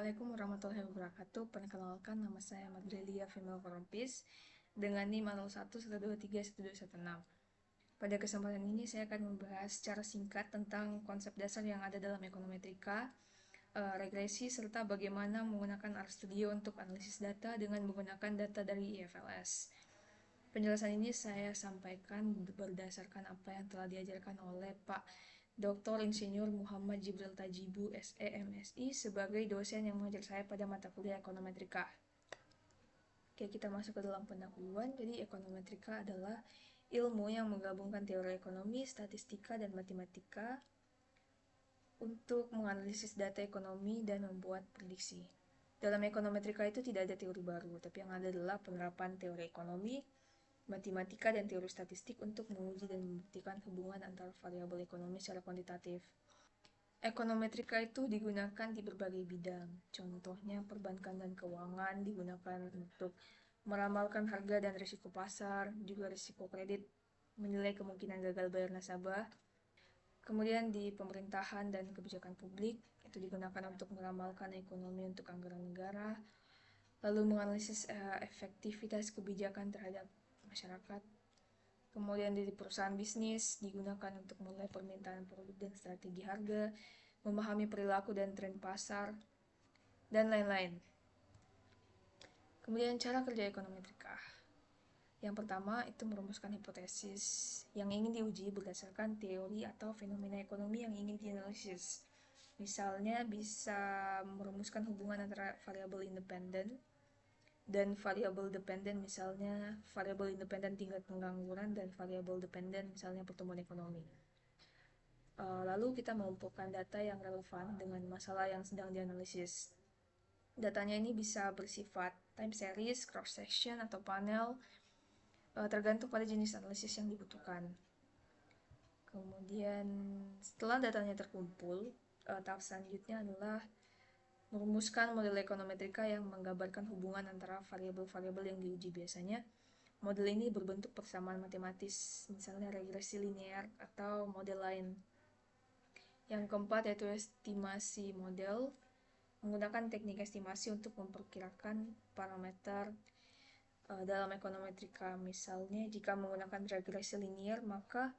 Assalamualaikum warahmatullahi wabarakatuh. Perkenalkan, nama saya Madrelia Female Korompis dengan NIM 01123126. Pada kesempatan ini saya akan membahas secara singkat tentang konsep dasar yang ada dalam ekonometrika, regresi, serta bagaimana menggunakan RStudio untuk analisis data dengan menggunakan data dari IFLS. Penjelasan ini saya sampaikan berdasarkan apa yang telah diajarkan oleh Pak Dr. Insinyur Muhammad Jibril Tajibu, SE, MSI, sebagai dosen yang mengajar saya pada mata kuliah ekonometrika. Oke, kita masuk ke dalam pendahuluan. Jadi, ekonometrika adalah ilmu yang menggabungkan teori ekonomi, statistika, dan matematika untuk menganalisis data ekonomi dan membuat prediksi. Dalam ekonometrika itu tidak ada teori baru, tapi yang ada adalah penerapan teori ekonomi, matematika, dan teori statistik untuk menguji dan membuktikan hubungan antara variabel ekonomi secara kuantitatif. Ekonometrika itu digunakan di berbagai bidang. Contohnya perbankan dan keuangan digunakan untuk meramalkan harga dan risiko pasar, juga risiko kredit, menilai kemungkinan gagal bayar nasabah. Kemudian di pemerintahan dan kebijakan publik itu digunakan untuk meramalkan ekonomi untuk anggaran negara, lalu menganalisis efektivitas kebijakan terhadap masyarakat. Kemudian di perusahaan bisnis digunakan untuk mulai permintaan produk dan strategi harga, memahami perilaku dan tren pasar, dan lain-lain. Kemudian cara kerja ekonometrika. Yang pertama itu merumuskan hipotesis yang ingin diuji berdasarkan teori atau fenomena ekonomi yang ingin dianalisis. Misalnya bisa merumuskan hubungan antara variabel independen dan variabel dependen, misalnya variabel independen tingkat pengangguran dan variabel dependen misalnya pertumbuhan ekonomi. Lalu kita mengumpulkan data yang relevan dengan masalah yang sedang dianalisis. Datanya ini bisa bersifat time series, cross section, atau panel, tergantung pada jenis analisis yang dibutuhkan. Kemudian setelah datanya terkumpul, tahap selanjutnya adalah merumuskan model ekonometrika yang menggambarkan hubungan antara variabel-variabel yang diuji. Biasanya model ini berbentuk persamaan matematis, misalnya regresi linear atau model lain. Yang keempat yaitu estimasi model, menggunakan teknik estimasi untuk memperkirakan parameter dalam ekonometrika. Misalnya jika menggunakan regresi linear, maka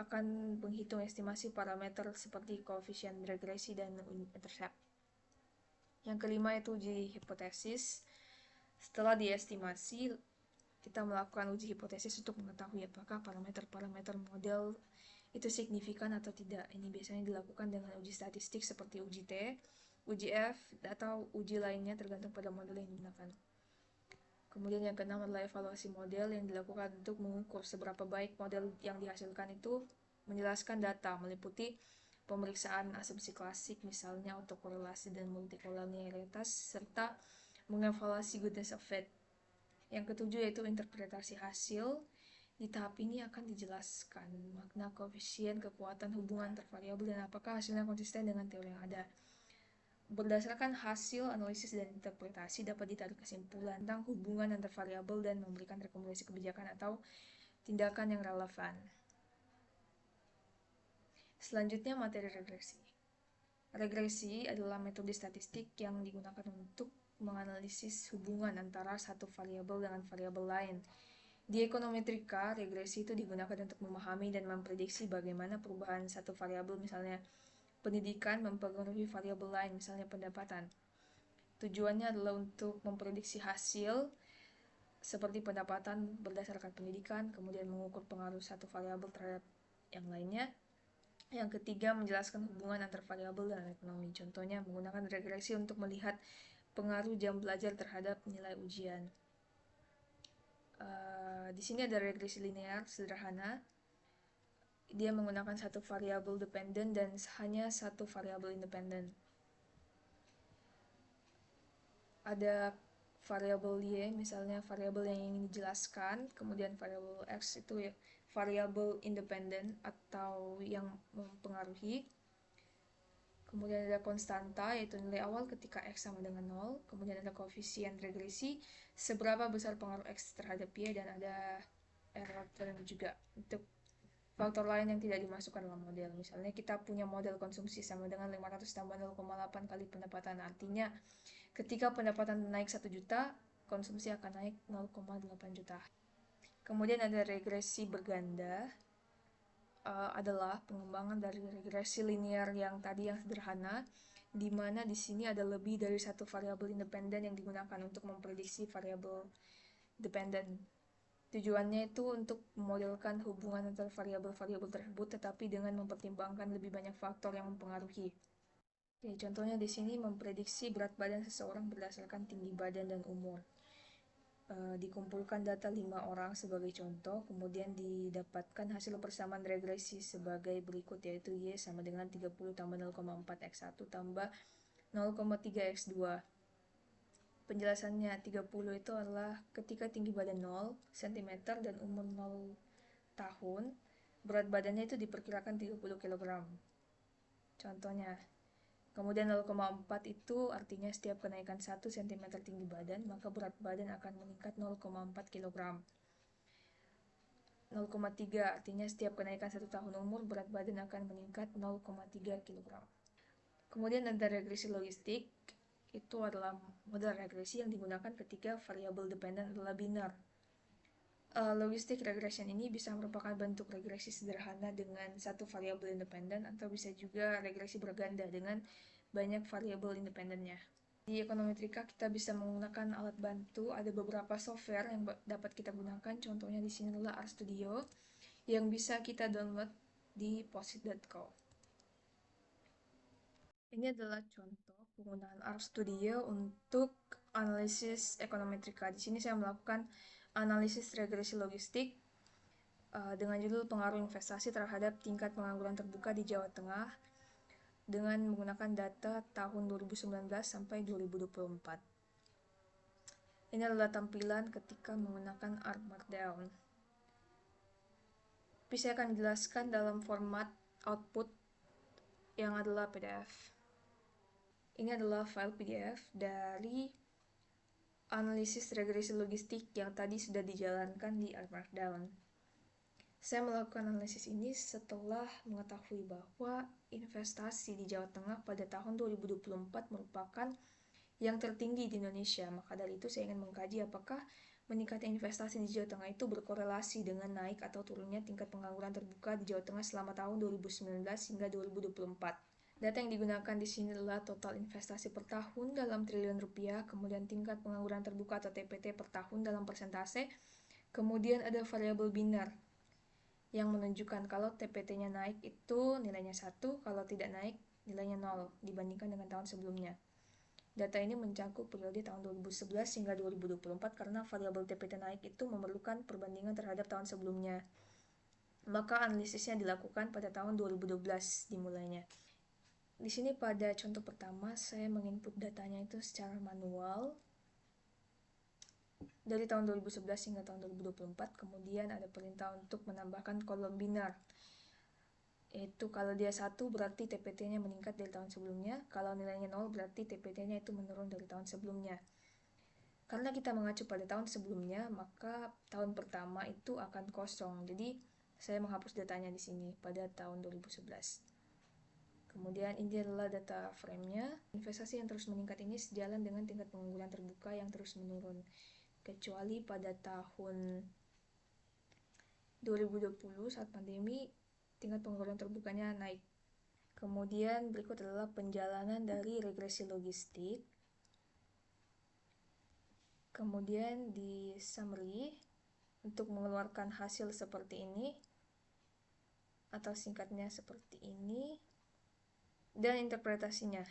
akan menghitung estimasi parameter seperti koefisien regresi dan intercept. Yang kelima itu uji hipotesis. Setelah diestimasi, kita melakukan uji hipotesis untuk mengetahui apakah parameter-parameter model itu signifikan atau tidak. Ini biasanya dilakukan dengan uji statistik seperti uji T, uji F, atau uji lainnya tergantung pada model yang digunakan. Kemudian yang keenam adalah evaluasi model yang dilakukan untuk mengukur seberapa baik model yang dihasilkan itu menjelaskan data, meliputi pemeriksaan asumsi klasik, misalnya autokorelasi dan multikolonialitas, serta mengevaluasi goodness of faith. Yang ketujuh yaitu interpretasi hasil. Di tahap ini akan dijelaskan makna koefisien, kekuatan, hubungan antar variabel, dan apakah hasilnya konsisten dengan teori yang ada. Berdasarkan hasil analisis dan interpretasi dapat ditarik kesimpulan tentang hubungan antar variabel dan memberikan rekomendasi kebijakan atau tindakan yang relevan. Selanjutnya materi regresi. Regresi adalah metode statistik yang digunakan untuk menganalisis hubungan antara satu variabel dengan variabel lain. Di ekonometrika, regresi itu digunakan untuk memahami dan memprediksi bagaimana perubahan satu variabel, misalnya pendidikan, mempengaruhi variabel lain, misalnya pendapatan. Tujuannya adalah untuk memprediksi hasil seperti pendapatan berdasarkan pendidikan, kemudian mengukur pengaruh satu variabel terhadap yang lainnya. Yang ketiga, menjelaskan hubungan antar variabel dan ekonomi. Contohnya menggunakan regresi untuk melihat pengaruh jam belajar terhadap nilai ujian. Di sini ada regresi linear sederhana. Dia menggunakan satu variabel dependen dan hanya satu variabel independen. Ada variabel Y, misalnya variabel yang ingin dijelaskan, kemudian variabel X itu ya variabel independen atau yang mempengaruhi. Kemudian ada konstanta, yaitu nilai awal ketika X sama dengan 0. Kemudian ada koefisien regresi, seberapa besar pengaruh X terhadap Y, dan ada error term juga untuk faktor lain yang tidak dimasukkan dalam model. Misalnya kita punya model konsumsi sama dengan 500 tambah 0,8 kali pendapatan. Artinya ketika pendapatan naik 1 juta, konsumsi akan naik 0,8 juta. Kemudian ada regresi berganda, adalah pengembangan dari regresi linear yang tadi yang sederhana, di mana di sini ada lebih dari satu variabel independen yang digunakan untuk memprediksi variabel dependen. Tujuannya itu untuk memodelkan hubungan antar variabel-variabel tersebut, tetapi dengan mempertimbangkan lebih banyak faktor yang mempengaruhi. Jadi, contohnya di sini memprediksi berat badan seseorang berdasarkan tinggi badan dan umur. Dikumpulkan data 5 orang sebagai contoh, kemudian didapatkan hasil persamaan regresi sebagai berikut, yaitu Y sama dengan 30 tambah 0,4 X1 tambah 0,3 X2. Penjelasannya 30 itu adalah ketika tinggi badan 0 cm dan umur 0 tahun, berat badannya itu diperkirakan 30 kg. Contohnya, kemudian 0,4 itu artinya setiap kenaikan 1 cm tinggi badan, maka berat badan akan meningkat 0,4 kg. 0,3 artinya setiap kenaikan 1 tahun umur, berat badan akan meningkat 0,3 kg. Kemudian ada regresi logistik, itu adalah model regresi yang digunakan ketika variabel dependen adalah biner. Logistic regression ini bisa merupakan bentuk regresi sederhana dengan satu variabel independen, atau bisa juga regresi berganda dengan banyak variabel independennya. Di ekonometrika kita bisa menggunakan alat bantu, ada beberapa software yang dapat kita gunakan, contohnya di sini adalah RStudio yang bisa kita download di posit.co. Ini adalah contoh penggunaan RStudio untuk analisis ekonometrika. Di sini saya melakukan analisis regresi logistik dengan judul pengaruh investasi terhadap tingkat pengangguran terbuka di Jawa Tengah dengan menggunakan data tahun 2019 sampai 2024. Ini adalah tampilan ketika menggunakan R Markdown. Saya akan jelaskan dalam format output yang adalah PDF. Ini adalah file PDF dari analisis regresi logistik yang tadi sudah dijalankan di R Markdown. Saya melakukan analisis ini setelah mengetahui bahwa investasi di Jawa Tengah pada tahun 2024 merupakan yang tertinggi di Indonesia. Maka dari itu saya ingin mengkaji apakah meningkatnya investasi di Jawa Tengah itu berkorelasi dengan naik atau turunnya tingkat pengangguran terbuka di Jawa Tengah selama tahun 2019 hingga 2024. Data yang digunakan di sini adalah total investasi per tahun dalam triliun rupiah, kemudian tingkat pengangguran terbuka atau TPT per tahun dalam persentase, kemudian ada variabel biner yang menunjukkan kalau TPT-nya naik itu nilainya 1, kalau tidak naik nilainya 0 dibandingkan dengan tahun sebelumnya. Data ini mencakup periode tahun 2011 hingga 2024 karena variabel TPT naik itu memerlukan perbandingan terhadap tahun sebelumnya. Maka analisisnya dilakukan pada tahun 2012 dimulainya. Di sini pada contoh pertama saya menginput datanya itu secara manual dari tahun 2011 hingga tahun 2024. Kemudian ada perintah untuk menambahkan kolom biner. Itu kalau dia 1 berarti TPT-nya meningkat dari tahun sebelumnya, kalau nilainya 0 berarti TPT-nya itu menurun dari tahun sebelumnya. Karena kita mengacu pada tahun sebelumnya, maka tahun pertama itu akan kosong. Jadi saya menghapus datanya di sini pada tahun 2011. Kemudian ini adalah data frame-nya. Investasi yang terus meningkat ini sejalan dengan tingkat pengangguran terbuka yang terus menurun. Kecuali pada tahun 2020 saat pandemi, tingkat pengangguran terbukanya naik. Kemudian berikut adalah penjalanan dari regresi logistik. Kemudian di summary, untuk mengeluarkan hasil seperti ini, atau singkatnya seperti ini, dan interpretasinya.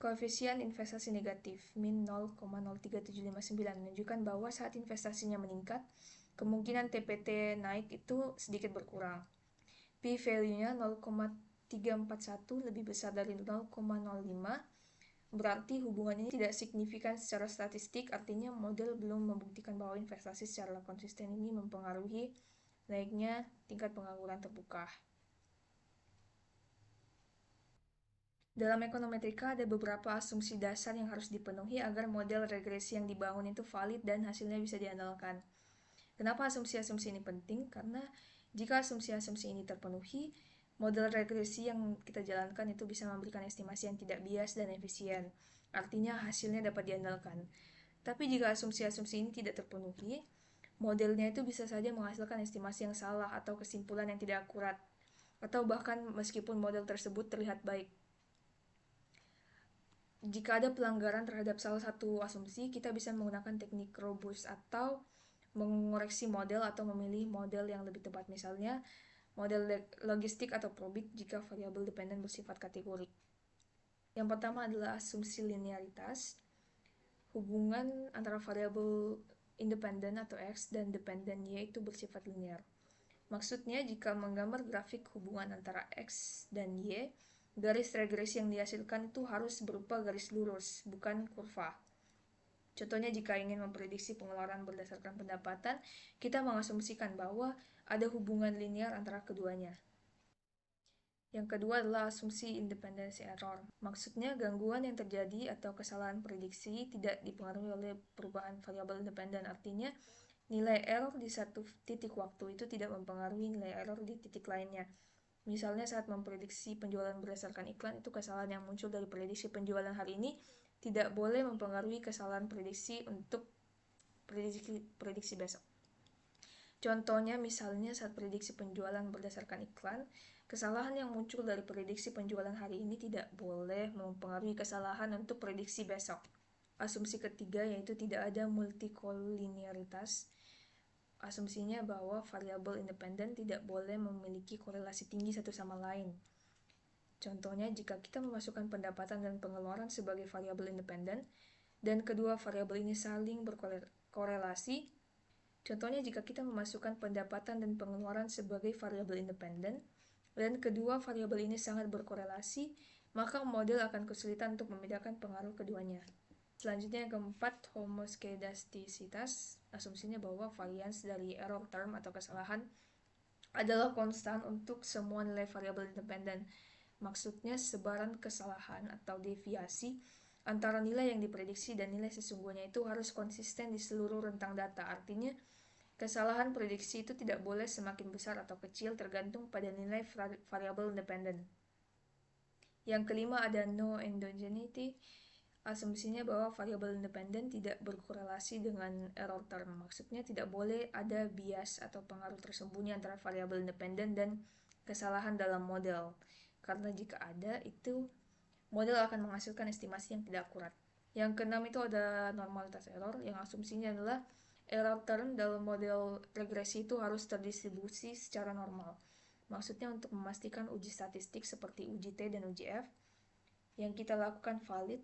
Koefisien investasi negatif, min 0,03759, menunjukkan bahwa saat investasinya meningkat, kemungkinan TPT naik itu sedikit berkurang. P-value-nya 0,341 lebih besar dari 0,05, berarti hubungan ini tidak signifikan secara statistik, artinya model belum membuktikan bahwa investasi secara konsisten ini mempengaruhi naiknya tingkat pengangguran terbuka. Dalam ekonometrika ada beberapa asumsi dasar yang harus dipenuhi agar model regresi yang dibangun itu valid dan hasilnya bisa diandalkan. Kenapa asumsi-asumsi ini penting? Karena Jika asumsi-asumsi ini terpenuhi, model regresi yang kita jalankan itu bisa memberikan estimasi yang tidak bias dan efisien. Artinya hasilnya dapat diandalkan. Tapi jika asumsi-asumsi ini tidak terpenuhi, modelnya itu bisa saja menghasilkan estimasi yang salah atau kesimpulan yang tidak akurat, atau bahkan meskipun model tersebut terlihat baik. Jika ada pelanggaran terhadap salah satu asumsi, kita bisa menggunakan teknik robust atau mengoreksi model atau memilih model yang lebih tepat. Misalnya, model logistik atau probit jika variabel dependen bersifat kategorik. Yang pertama adalah asumsi linearitas. Hubungan antara variabel independen atau X dan dependen Y itu bersifat linear. Maksudnya, jika menggambar grafik hubungan antara X dan Y, garis regresi yang dihasilkan itu harus berupa garis lurus, bukan kurva. Contohnya, jika ingin memprediksi pengeluaran berdasarkan pendapatan, kita mengasumsikan bahwa ada hubungan linear antara keduanya. Yang kedua adalah asumsi independency error. Maksudnya, gangguan yang terjadi atau kesalahan prediksi tidak dipengaruhi oleh perubahan variabel independen. Artinya, nilai error di satu titik waktu itu tidak mempengaruhi nilai error di titik lainnya. Misalnya saat memprediksi penjualan berdasarkan iklan, itu kesalahan yang muncul dari prediksi penjualan hari ini tidak boleh mempengaruhi kesalahan prediksi untuk prediksi besok. Contohnya misalnya saat prediksi penjualan berdasarkan iklan, kesalahan yang muncul dari prediksi penjualan hari ini tidak boleh mempengaruhi kesalahan untuk prediksi besok. Asumsi ketiga yaitu tidak ada multikolinearitas. Asumsinya bahwa variabel independen tidak boleh memiliki korelasi tinggi satu sama lain. Contohnya, jika kita memasukkan pendapatan dan pengeluaran sebagai variabel independen, dan kedua variabel ini saling berkorelasi, contohnya jika kita memasukkan pendapatan dan pengeluaran sebagai variabel independen, dan kedua variabel ini sangat berkorelasi, maka model akan kesulitan untuk membedakan pengaruh keduanya. Selanjutnya yang keempat, homoskedastisitas. Asumsinya bahwa varians dari error term atau kesalahan adalah konstan untuk semua nilai variabel independen. Maksudnya sebaran kesalahan atau deviasi antara nilai yang diprediksi dan nilai sesungguhnya itu harus konsisten di seluruh rentang data. Artinya, kesalahan prediksi itu tidak boleh semakin besar atau kecil tergantung pada nilai variabel independen. Yang kelima ada no endogeneity. Asumsinya bahwa variabel independen tidak berkorelasi dengan error term. Maksudnya tidak boleh ada bias atau pengaruh tersembunyi antara variabel independen dan kesalahan dalam model. Karena jika ada, itu model akan menghasilkan estimasi yang tidak akurat. Yang keenam itu ada normalitas error, yang asumsinya adalah error term dalam model regresi itu harus terdistribusi secara normal. Maksudnya untuk memastikan uji statistik seperti uji T dan uji F yang kita lakukan valid,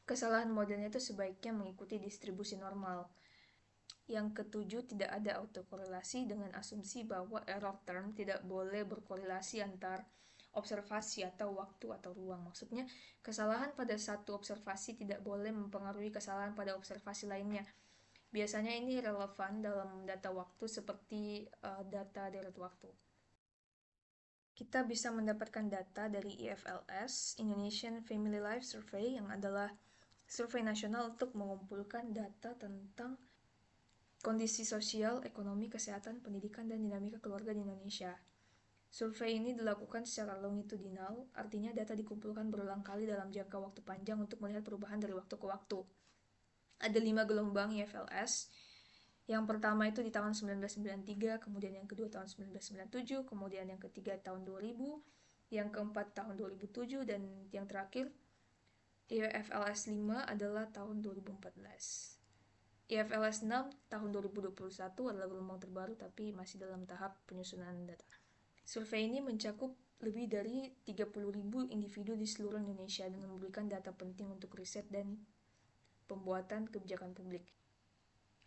kesalahan modelnya itu sebaiknya mengikuti distribusi normal. Yang ketujuh, tidak ada autokorelasi dengan asumsi bahwa error term tidak boleh berkorelasi antar observasi atau waktu atau ruang. Maksudnya, kesalahan pada satu observasi tidak boleh mempengaruhi kesalahan pada observasi lainnya. Biasanya ini relevan dalam data waktu seperti data deret waktu. Kita bisa mendapatkan data dari IFLS, Indonesian Family Life Survey, yang adalah survei nasional untuk mengumpulkan data tentang kondisi sosial, ekonomi, kesehatan, pendidikan, dan dinamika keluarga di Indonesia. Survei ini dilakukan secara longitudinal, artinya data dikumpulkan berulang kali dalam jangka waktu panjang untuk melihat perubahan dari waktu ke waktu. Ada 5 gelombang IFLS. Yang pertama itu di tahun 1993, kemudian yang kedua tahun 1997, kemudian yang ketiga tahun 2000, yang keempat tahun 2007, dan yang terakhir IFLS 5 adalah tahun 2014. IFLS 6 tahun 2021 adalah gelombang terbaru tapi masih dalam tahap penyusunan data. Survei ini mencakup lebih dari 30.000 individu di seluruh Indonesia dan memberikan data penting untuk riset dan pembuatan kebijakan publik.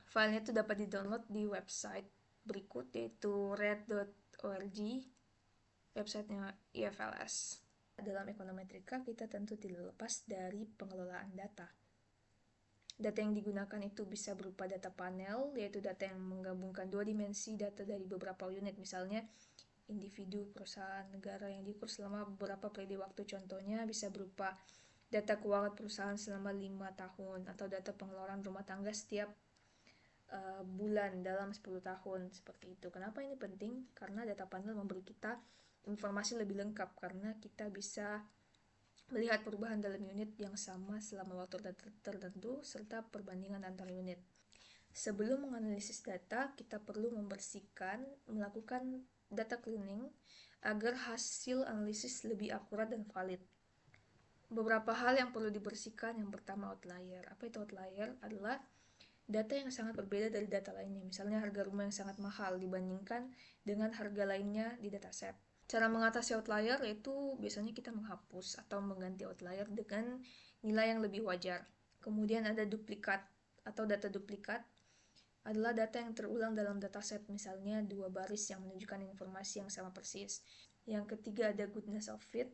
Filenya itu dapat di-download di website berikut yaitu red.org, websitenya IFLS. Dalam ekonometrika kita tentu tidak lepas dari pengelolaan data. Data yang digunakan itu bisa berupa data panel, yaitu data yang menggabungkan dua dimensi data dari beberapa unit, misalnya individu, perusahaan, negara yang diukur selama beberapa periode waktu. Contohnya bisa berupa data keuangan perusahaan selama 5 tahun, atau data pengeluaran rumah tangga setiap bulan dalam 10 tahun seperti itu. Kenapa ini penting? Karena data panel memberi kita informasi lebih lengkap karena kita bisa melihat perubahan dalam unit yang sama selama waktu tertentu serta perbandingan antar unit. Sebelum menganalisis data, kita perlu melakukan data cleaning agar hasil analisis lebih akurat dan valid. Beberapa hal yang perlu dibersihkan. Yang pertama, outlier. Apa itu outlier? Adalah data yang sangat berbeda dari data lainnya. Misalnya harga rumah yang sangat mahal dibandingkan dengan harga lainnya di dataset. Cara mengatasi outlier yaitu biasanya kita menghapus atau mengganti outlier dengan nilai yang lebih wajar. Kemudian ada duplikat atau data duplikat adalah data yang terulang dalam dataset, misalnya 2 baris yang menunjukkan informasi yang sama persis. Yang ketiga ada goodness of fit,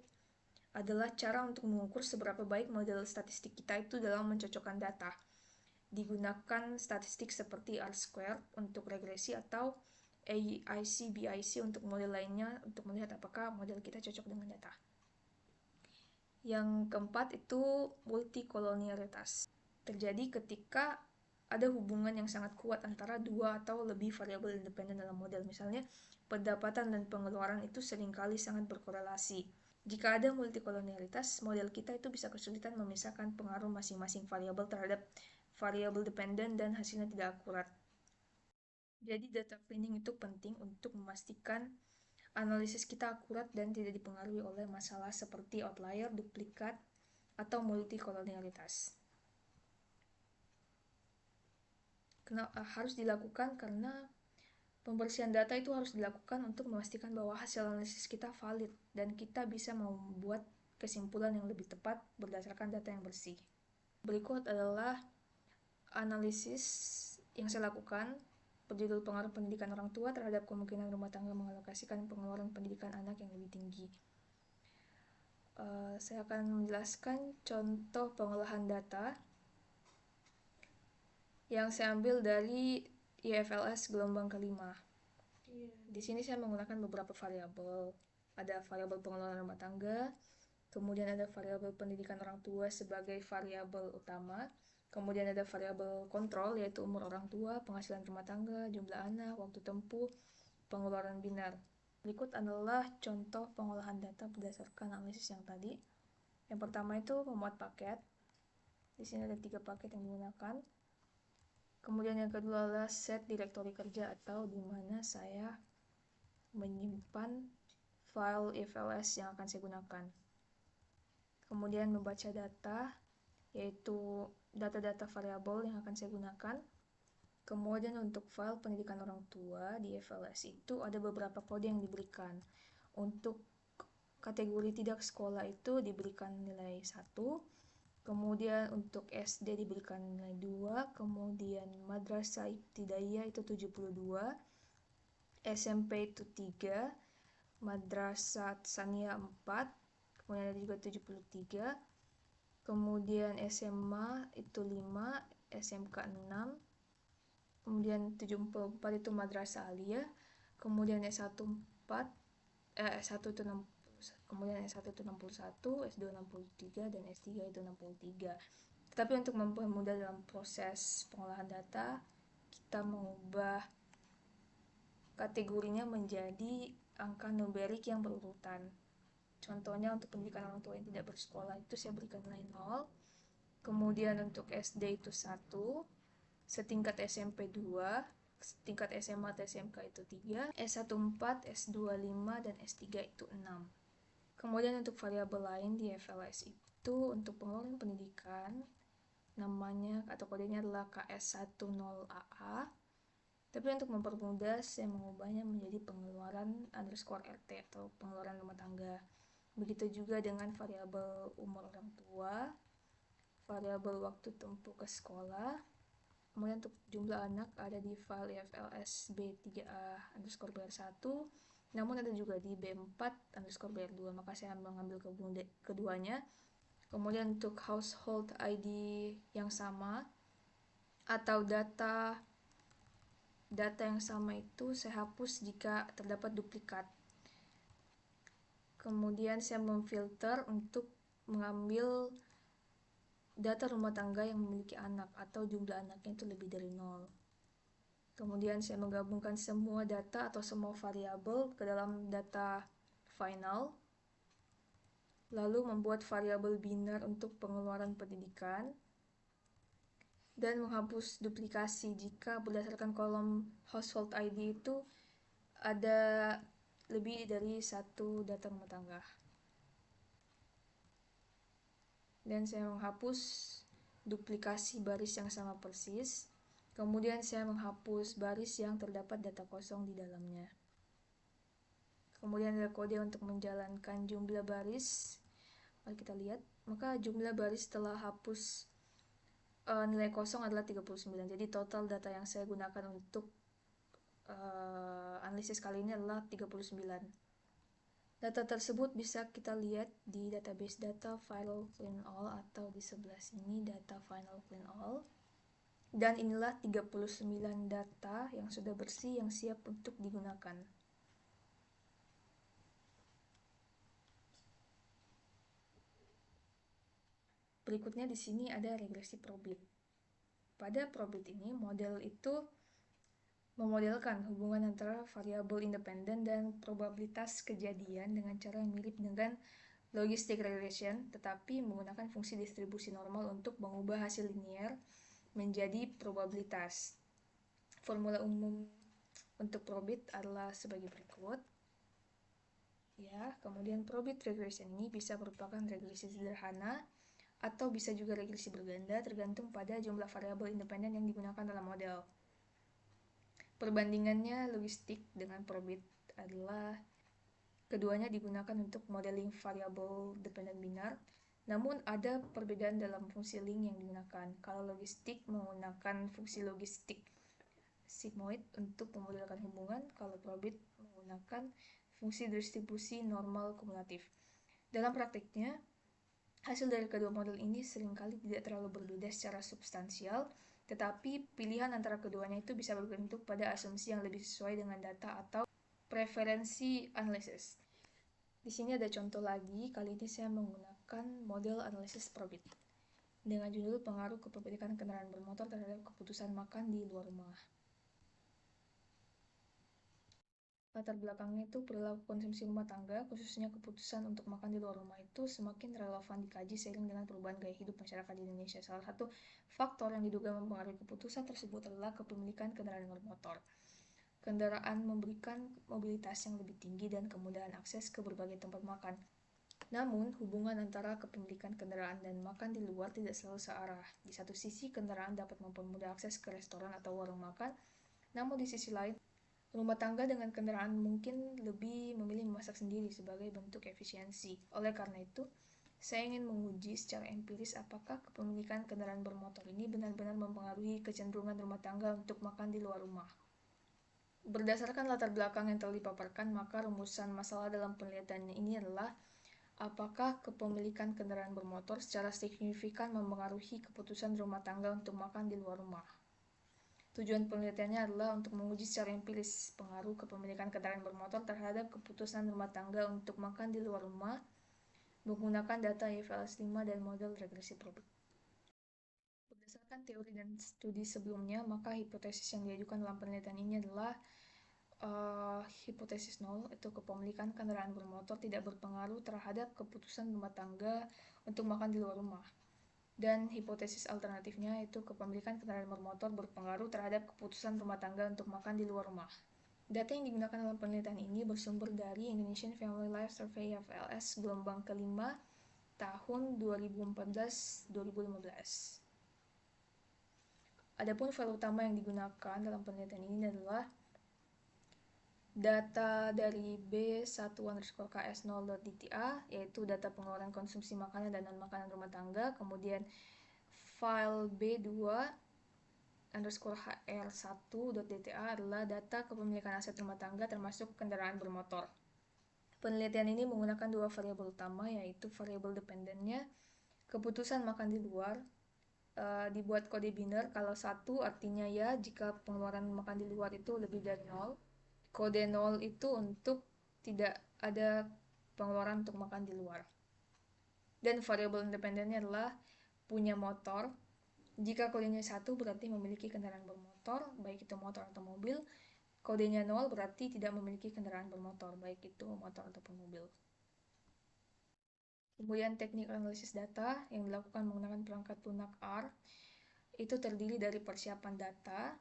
adalah cara untuk mengukur seberapa baik model statistik kita itu dalam mencocokkan data. Digunakan statistik seperti R-squared untuk regresi atau AIC, BIC untuk model lainnya untuk melihat apakah model kita cocok dengan data. Yang keempat itu multikolonialitas. Terjadi ketika ada hubungan yang sangat kuat antara dua atau lebih variabel independen dalam model. Misalnya, pendapatan dan pengeluaran itu seringkali sangat berkorelasi. Jika ada multikolonialitas, model kita itu bisa kesulitan memisahkan pengaruh masing-masing variabel terhadap variabel dependen dan hasilnya tidak akurat. Jadi data cleaning itu penting untuk memastikan analisis kita akurat dan tidak dipengaruhi oleh masalah seperti outlier, duplikat, atau multikolonialitas. Harus dilakukan karena pembersihan data itu harus dilakukan untuk memastikan bahwa hasil analisis kita valid dan kita bisa membuat kesimpulan yang lebih tepat berdasarkan data yang bersih. Berikut adalah analisis yang saya lakukan berjudul pengaruh pendidikan orang tua terhadap kemungkinan rumah tangga mengalokasikan pengeluaran pendidikan anak yang lebih tinggi. Saya akan menjelaskan contoh pengolahan data yang saya ambil dari IFLS gelombang kelima. Di sini saya menggunakan beberapa variabel. Ada variabel pengelolaan rumah tangga, kemudian ada variabel pendidikan orang tua sebagai variabel utama, kemudian ada variabel kontrol yaitu umur orang tua, penghasilan rumah tangga, jumlah anak, waktu tempuh, pengeluaran binar. Berikut adalah contoh pengolahan data berdasarkan analisis yang tadi. Yang pertama itu memuat paket. Di sini ada 3 paket yang digunakan. Kemudian yang kedua adalah set direktori kerja atau di mana saya menyimpan file IFLS yang akan saya gunakan. Kemudian membaca data, yaitu data-data variabel yang akan saya gunakan. Kemudian untuk file pendidikan orang tua di IFLS itu ada beberapa kode yang diberikan. Untuk kategori tidak sekolah itu diberikan nilai 1, kemudian untuk SD diberikan nilai 2, kemudian madrasah ibtidaiyah itu 72, SMP itu 3, madrasah tsaniyah 4, kemudian ada juga 73, kemudian SMA itu 5, SMK 6, kemudian 74 itu madrasah aliyah, kemudian S1 4, S1 itu 6, kemudian S1 itu 61, S2 63, dan S3 itu 63. Tetapi untuk mempermudah dalam proses pengolahan data, kita mengubah kategorinya menjadi angka numerik yang berurutan. Contohnya untuk pendidikan orang tua yang tidak bersekolah itu saya berikan nilai 0. Kemudian untuk SD itu 1, setingkat SMP 2, setingkat SMA atau SMK itu 3, S1 4, S2 5, dan S3 itu 6. Kemudian untuk variabel lain di FLS itu untuk pengeluaran pendidikan, namanya atau kodenya adalah KS10AA. Tapi untuk mempermudah, saya mengubahnya menjadi pengeluaran underscore RT atau pengeluaran rumah tangga. Begitu juga dengan variabel umur orang tua, variabel waktu tempuh ke sekolah. Kemudian untuk jumlah anak ada di file IFLS B3A underscore BR1, namun ada juga di B4 underscore BR2, maka saya mengambil keduanya. Kemudian untuk household ID yang sama atau data yang sama itu saya hapus jika terdapat duplikat. Kemudian saya memfilter untuk mengambil data rumah tangga yang memiliki anak atau jumlah anaknya itu lebih dari 0. Kemudian saya menggabungkan semua data atau semua variabel ke dalam data final, lalu membuat variabel binar untuk pengeluaran pendidikan, dan menghapus duplikasi jika berdasarkan kolom household ID itu ada lebih dari satu data rumah tangga. Dan saya menghapus duplikasi baris yang sama persis. Kemudian saya menghapus baris yang terdapat data kosong di dalamnya. Kemudian ada kode untuk menjalankan jumlah baris. Mari kita lihat. Maka jumlah baris setelah hapus nilai kosong adalah 39. Jadi total data yang saya gunakan untuk analisis kali ini adalah 39. Data tersebut bisa kita lihat di database data final clean all atau di sebelah sini data final clean all. Dan inilah 39 data yang sudah bersih yang siap untuk digunakan. Berikutnya di sini ada regresi probit. Pada probit ini model itu memodelkan hubungan antara variabel independen dan probabilitas kejadian dengan cara yang mirip dengan logistic regression, tetapi menggunakan fungsi distribusi normal untuk mengubah hasil linear menjadi probabilitas. Formula umum untuk probit adalah sebagai berikut. Ya, kemudian probit regression ini bisa merupakan regresi sederhana atau bisa juga regresi berganda tergantung pada jumlah variabel independen yang digunakan dalam model. Perbandingannya logistik dengan probit adalah keduanya digunakan untuk modeling variabel dependen binar, namun ada perbedaan dalam fungsi link yang digunakan. Kalau logistik menggunakan fungsi logistik sigmoid untuk memodelkan hubungan, kalau probit menggunakan fungsi distribusi normal kumulatif. Dalam praktiknya, hasil dari kedua model ini seringkali tidak terlalu berbeda secara substansial, tetapi pilihan antara keduanya itu bisa berbentuk pada asumsi yang lebih sesuai dengan data atau preferensi analisis. Di sini ada contoh lagi, kali ini saya menggunakan model analisis probit dengan judul pengaruh kepemilikan kendaraan bermotor terhadap keputusan makan di luar rumah. Latar belakangnya itu perilaku konsumsi rumah tangga, khususnya keputusan untuk makan di luar rumah itu semakin relevan dikaji seiring dengan perubahan gaya hidup masyarakat di Indonesia. Salah satu faktor yang diduga mempengaruhi keputusan tersebut adalah kepemilikan kendaraan bermotor. Kendaraan memberikan mobilitas yang lebih tinggi dan kemudahan akses ke berbagai tempat makan. Namun, hubungan antara kepemilikan kendaraan dan makan di luar tidak selalu searah. Di satu sisi, kendaraan dapat mempermudah akses ke restoran atau warung makan, namun di sisi lain, rumah tangga dengan kendaraan mungkin lebih memilih memasak sendiri sebagai bentuk efisiensi. Oleh karena itu, saya ingin menguji secara empiris apakah kepemilikan kendaraan bermotor ini benar-benar mempengaruhi kecenderungan rumah tangga untuk makan di luar rumah. Berdasarkan latar belakang yang telah dipaparkan, maka rumusan masalah dalam penelitian ini adalah apakah kepemilikan kendaraan bermotor secara signifikan mempengaruhi keputusan rumah tangga untuk makan di luar rumah. Tujuan penelitiannya adalah untuk menguji secara empiris pengaruh kepemilikan kendaraan bermotor terhadap keputusan rumah tangga untuk makan di luar rumah menggunakan data IFLS 5 dan model regresi probit. Berdasarkan teori dan studi sebelumnya, maka hipotesis yang diajukan dalam penelitian ini adalah hipotesis 0, itu kepemilikan kendaraan bermotor tidak berpengaruh terhadap keputusan rumah tangga untuk makan di luar rumah. Dan hipotesis alternatifnya itu kepemilikan kendaraan bermotor berpengaruh terhadap keputusan rumah tangga untuk makan di luar rumah. Data yang digunakan dalam penelitian ini bersumber dari Indonesian Family Life Survey FLS gelombang kelima tahun 2014-2015. Adapun file utama yang digunakan dalam penelitian ini adalah data dari B1_KS0.dta, yaitu data pengeluaran konsumsi makanan dan non-makanan rumah tangga, kemudian file B2_HR1.dta adalah data kepemilikan aset rumah tangga termasuk kendaraan bermotor. Penelitian ini menggunakan dua variabel utama, yaitu variabel dependennya, keputusan makan di luar, dibuat kode binar. Kalau 1 artinya ya jika pengeluaran makan di luar itu lebih dari 0. Kode 0 itu untuk tidak ada pengeluaran untuk makan di luar. Dan variabel independennya adalah punya motor, Jika kodenya 1 berarti memiliki kendaraan bermotor, baik itu motor atau mobil. Kodenya 0 berarti tidak memiliki kendaraan bermotor, baik itu motor ataupun mobil. Kemudian teknik analisis data yang dilakukan menggunakan perangkat lunak R itu terdiri dari persiapan data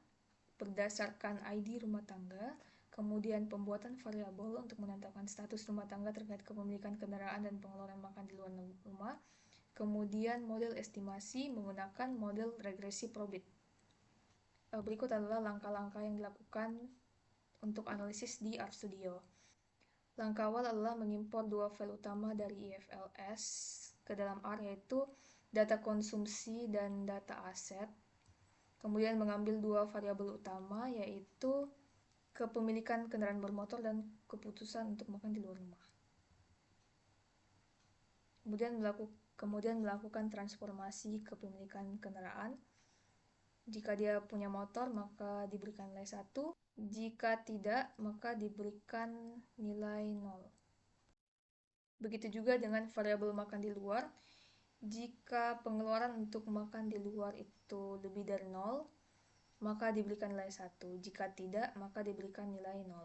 berdasarkan ID rumah tangga, kemudian pembuatan variabel untuk menentukan status rumah tangga terkait kepemilikan kendaraan dan pengeluaran makan di luar rumah, kemudian model estimasi menggunakan model regresi Probit. Berikut adalah langkah-langkah yang dilakukan untuk analisis di RStudio. Langkah awal adalah mengimpor dua file utama dari IFLS ke dalam R, yaitu data konsumsi dan data aset. Kemudian mengambil dua variabel utama, yaitu kepemilikan kendaraan bermotor dan keputusan untuk makan di luar rumah. Kemudian melakukan transformasi kepemilikan kendaraan. Jika dia punya motor, maka diberikan nilai 1. Jika tidak, maka diberikan nilai 0. Begitu juga dengan variabel makan di luar. Jika pengeluaran untuk makan di luar itu lebih dari 0, maka diberikan nilai 1. Jika tidak, maka diberikan nilai 0.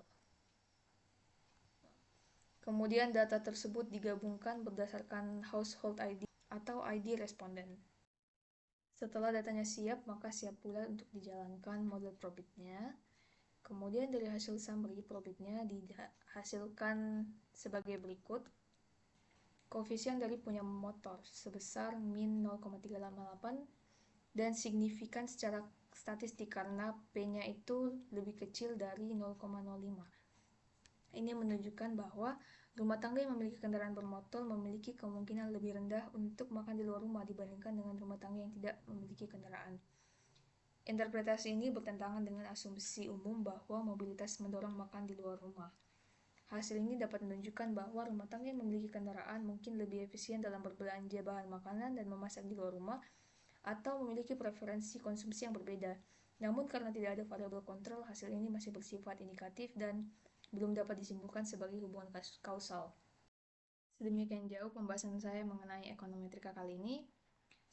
Kemudian data tersebut digabungkan berdasarkan household ID atau ID responden. Setelah datanya siap, maka siap pula untuk dijalankan model Probitnya. Kemudian dari hasil summary Probitnya dihasilkan sebagai berikut. Koefisien dari punya motor sebesar min 0,388 dan signifikan secara statistik karena P-nya itu lebih kecil dari 0,05. Ini menunjukkan bahwa rumah tangga yang memiliki kendaraan bermotor memiliki kemungkinan lebih rendah untuk makan di luar rumah dibandingkan dengan rumah tangga yang tidak memiliki kendaraan. Interpretasi ini bertentangan dengan asumsi umum bahwa mobilitas mendorong makan di luar rumah. Hasil ini dapat menunjukkan bahwa rumah tangga yang memiliki kendaraan mungkin lebih efisien dalam berbelanja bahan makanan dan memasak di luar rumah atau memiliki preferensi konsumsi yang berbeda. Namun karena tidak ada variabel kontrol, hasil ini masih bersifat indikatif dan belum dapat disimpulkan sebagai hubungan kausal. Sedemikian jauh pembahasan saya mengenai ekonometrika kali ini.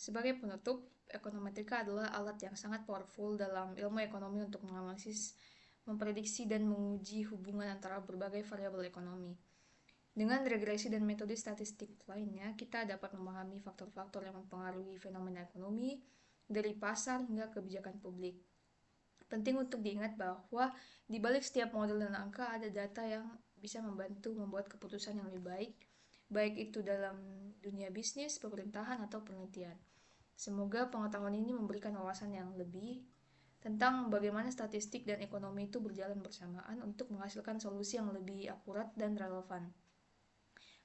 Sebagai penutup, ekonometrika adalah alat yang sangat powerful dalam ilmu ekonomi untuk menganalisis, memprediksi, dan menguji hubungan antara berbagai variabel ekonomi. Dengan regresi dan metode statistik lainnya, kita dapat memahami faktor-faktor yang mempengaruhi fenomena ekonomi, dari pasar hingga kebijakan publik. Penting untuk diingat bahwa di balik setiap model dan angka ada data yang bisa membantu membuat keputusan yang lebih baik itu dalam dunia bisnis, pemerintahan, atau penelitian. Semoga pengetahuan ini memberikan wawasan yang lebih tentang bagaimana statistik dan ekonomi itu berjalan bersamaan untuk menghasilkan solusi yang lebih akurat dan relevan.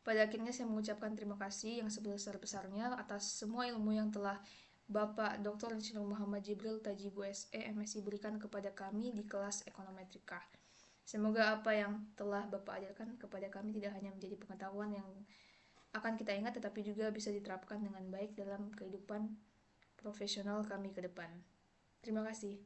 Pada akhirnya saya mengucapkan terima kasih yang sebesar-besarnya atas semua ilmu yang telah Bapak Dr. Insinyur Muhammad Jibril Tajibu SE MSI berikan kepada kami di kelas ekonometrika. Semoga apa yang telah Bapak ajarkan kepada kami tidak hanya menjadi pengetahuan yang akan kita ingat, tetapi juga bisa diterapkan dengan baik dalam kehidupan profesional kami ke depan. Terima kasih.